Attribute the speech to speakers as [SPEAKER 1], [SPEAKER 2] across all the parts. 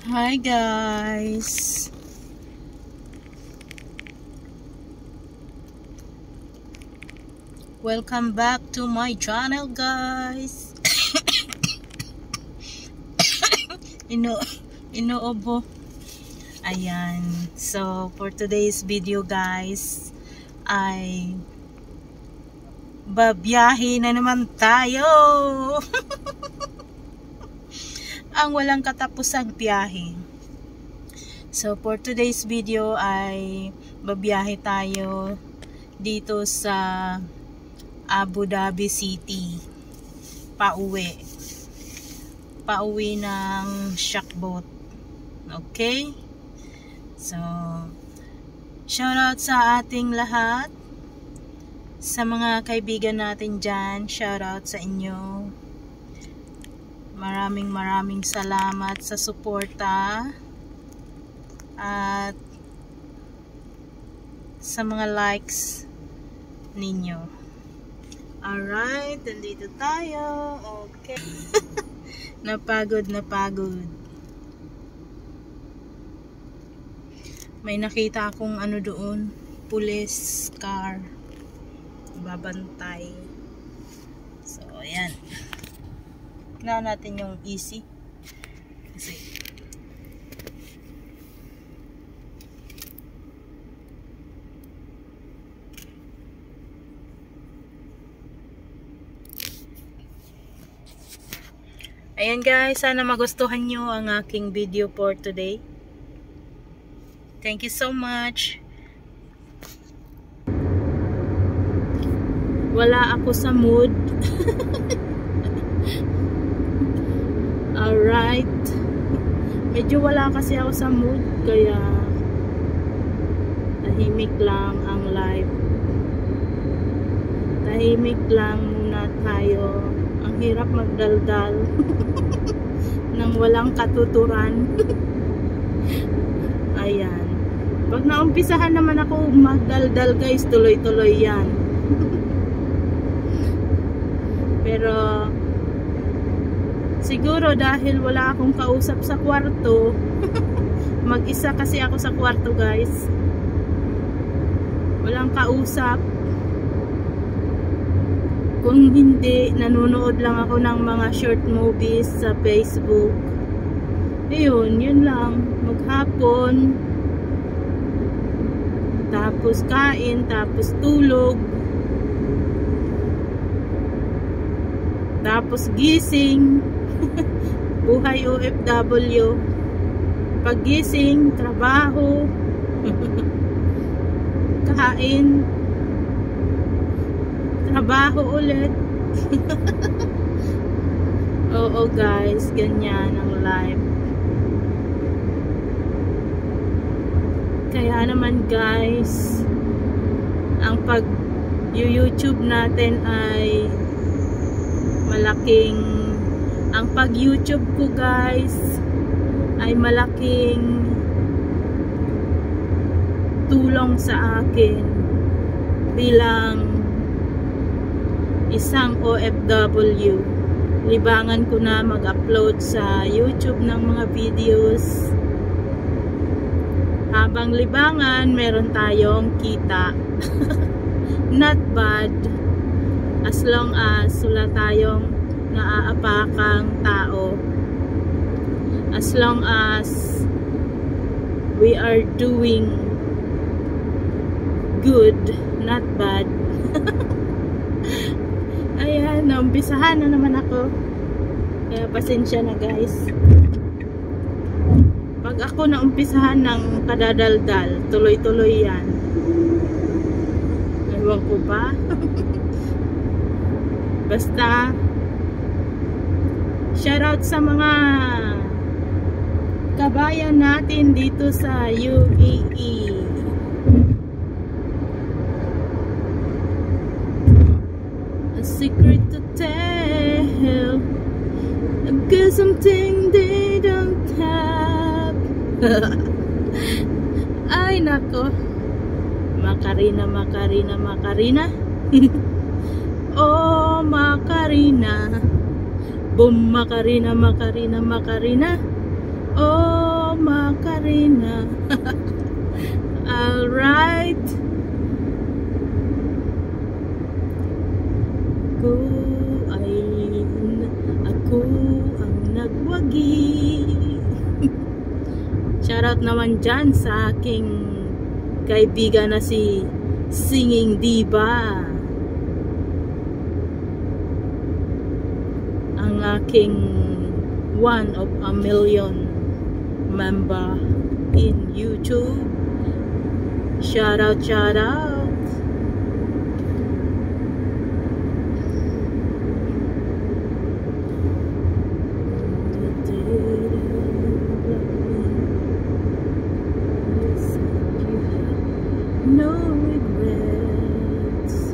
[SPEAKER 1] Hi guys. Welcome back to my channel guys. Inoobo. Ayan. So for today's video guys, ay babiyahe na naman tayo. Ang walang katapusang biyahe. So for today's video ay babiyahe tayo dito sa Abu Dhabi City. Pauwi ng Shackboat. Okay? So shoutout sa ating lahat. Sa mga kaibigan natin dyan, shoutout sa inyo. Maraming salamat sa suporta at sa mga likes ninyo. Alright, nandito tayo. Okay. Napagod. May nakita akong ano doon, police car. Babantay. So, ayan. Tignan natin yung easy. Kasi ayan guys, sana magustuhan nyo ang aking video for today. Thank you so much. Wala ako sa mood. Alright. Medyo wala kasi ako sa mood, kaya tahimik lang ang live. Tahimik lang muna tayo. Ang hirap magdaldal nang walang katuturan. Ayan. Pag naumpisahan naman ako magdaldal guys, tuloy-tuloy yan. Pero siguro dahil wala akong kausap sa kwarto, mag-isa kasi ako sa kwarto guys, walang kausap. Kung hindi, nanonood lang ako ng mga short movies sa Facebook. Ayun, yun lang. Maghapon, tapos kain, tapos tulog, tapos gising. Buhay OFW. Paggising, trabaho, kain, trabaho ulit. Oo guys, ganyan ang life. Kaya naman guys, ang pag-YouTube natin ay malaking, ang pag-YouTube ko guys ay malaking tulong sa akin bilang isang OFW. Libangan ko na mag-upload sa YouTube ng mga videos. Habang libangan, meron tayong kita. Not bad. As long as wala tayong naaapakang tao. As long as we are doing good, not bad. Ayan, naumpisahan na naman ako. Kaya pasensya na guys. Pag ako naumpisahan ng kadadaldal, tuloy-tuloy yan. Ewan ko pa. Basta shoutout sa mga kabayan natin dito sa UAE. A secret to tell, I've got something they don't have. Ay nako, Macarena. Oh Macarena, boom Macarena. Oh, Macarena. Alright. Ako ang nagwagi. Shoutout naman dyan sa aking kaibigan na si Singing Diva. Ang aking 1 of a million member in YouTube. Shoutout, shoutout. No regrets.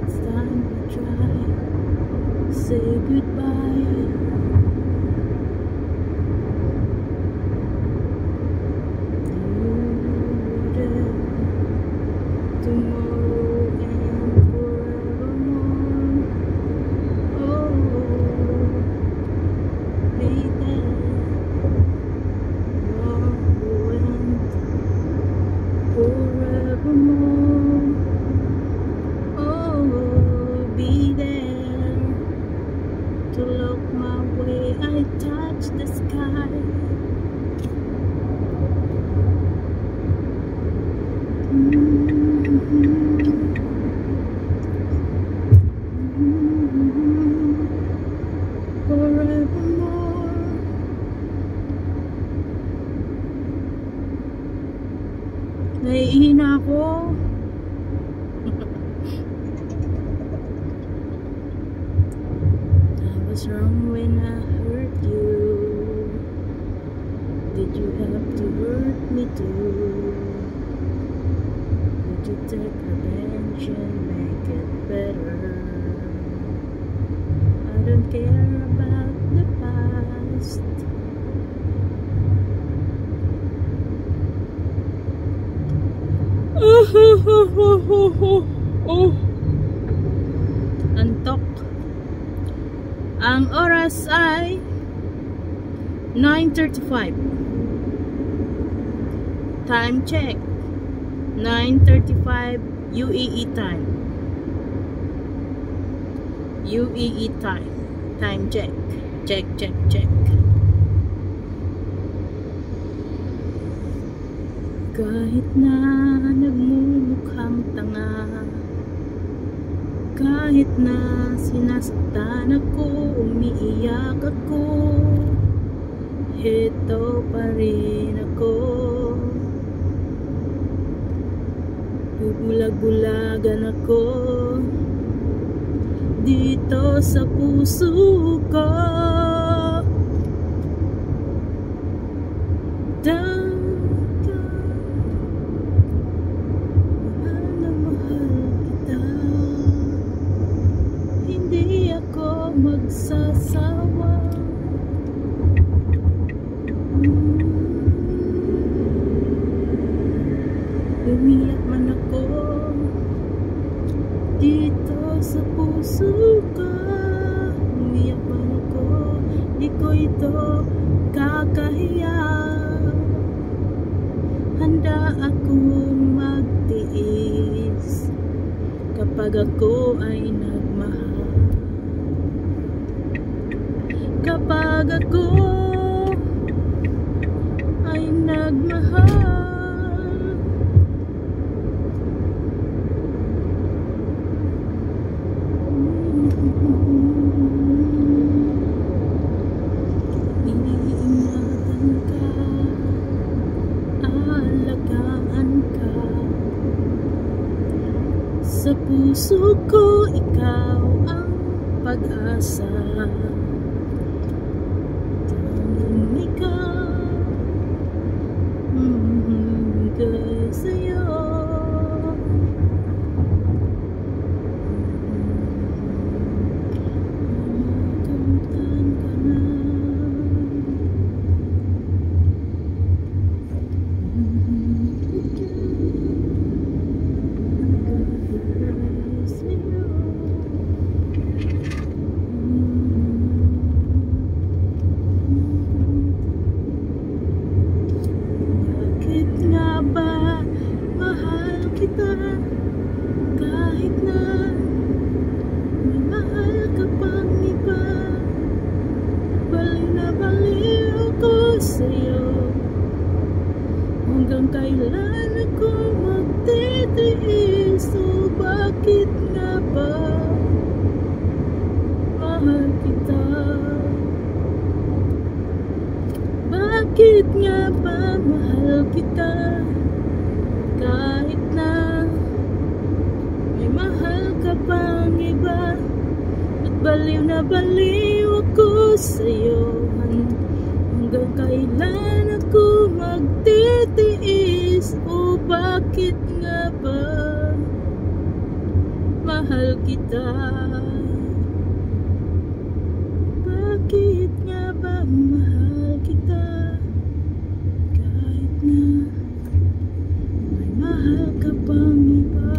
[SPEAKER 1] It's time to try. Say goodbye. Tomorrow and forevermore. Oh, be there. Tomorrow and forevermore. Oh, be there. To look my way, I touch the sky. Forevermore. Naiihina ako. I was wrong when I hurt you. Did you have to hurt me too? Would you take revenge and make it better? I don't care about the past. Antok. Ang oras ay 9:35. Time check. 9:35 UAE time. UAE time. Time check. Check, check, check. Kahit na nagmumukhang tanga, kahit na sinasaktan ako, umiiyak ako, heto pa rin ako. Bubulag-bulagan ako dito sa puso ko. Mahal na mahal kita, hindi ako magsasawa. Umiyak man ako dito sa puso ko. Umiyak man ako, di ko ito kakahiya. Handa akong magtiis kapag ako ay nagmahal. Kapag ako ay nagmahal. Iingatan ka, aalagaan ka. Sa puso ko ikaw ang pag-asa. Tanging ikaw, hingay sa'yo. Makamtan ka na. Hingay sa'yo. Bakit nga ba mahal kita kahit na may mahal ka pang iba? At baliw na baliw ako sa'yo. Hanggang kailan ako magtitiis? O bakit nga ba mahal kita? Bakit nga ba mahal kita kahit na may mahal ka pang iba?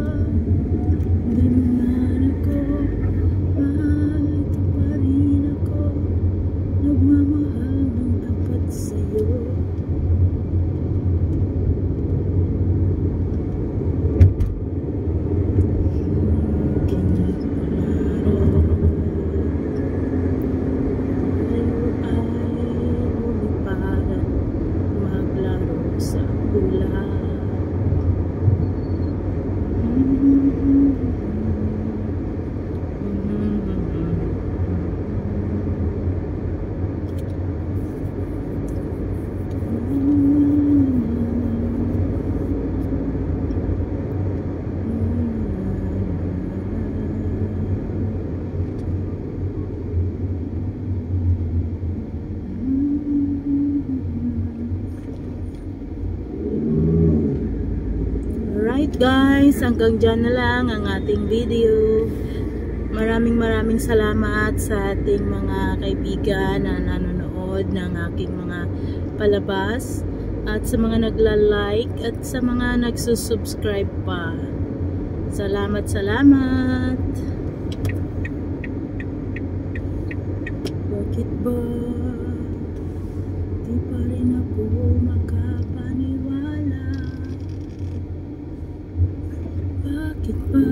[SPEAKER 1] Di mo man ako mahal, ito pa rin ako nagmamahal ng tapat sa'yo. Alright guys, hanggang dyan na lang ang ating video. Maraming salamat sa ating mga kaibigan na nanonood ng aking mga palabas, at sa mga nagla-like at sa mga nagsusubscribe pa. Salamat. Bakit ba di pa rin ako makapaniwala? Bakit ba